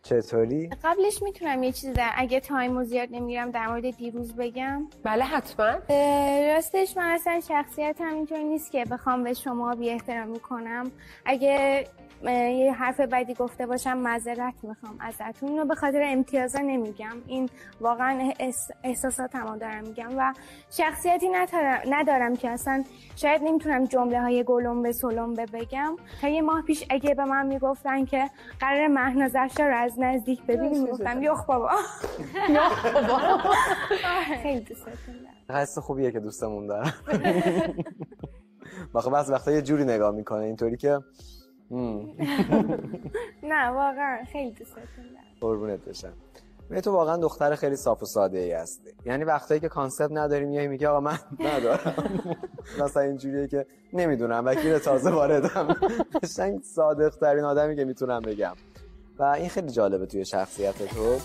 چطوری؟ قبلش میتونم یه چیزی اگه تایمو زیاد نمیگیرم در مورد دیروز بگم؟ بله حتما. راستش من اصلا شخصیتم اینطوری نیست که بخوام به شما بی احترامی کنم. اگه یه حرف بدی گفته باشم معذرت میخوام ازتون. اینو به خاطر امتیازا نمیگم، این واقعا احساساتمو دارم میگم و شخصیتی ندارم که اصلا شاید نمیتونم جمله های گلمبه سلمبه بگم. تا یه ماه پیش اگه به من میگفتن که قرار مهناز افشار رو از نزدیک ببینیم میگفتم یخ بابا. یخ بابا. خیلی دوستتون دارم. قصد خوبیه که دوستمون دارم. بعضی وقتا یه جوری نگاه میکنه اینطوری که نه واقعا خیلی دوستتون دارم. قربونت بشم. تو واقعا دختر خیلی صاف و ساده ای هستی. یعنی وقتایی که کانسپت نداریم میای میگی آقا من ندارم. مثلا اینجوریه که نمیدونم وکیل تازه واردم. قشنگ صادق ترین آدمی که میتونم بگم. و این خیلی جالبه توی شخصیت تو.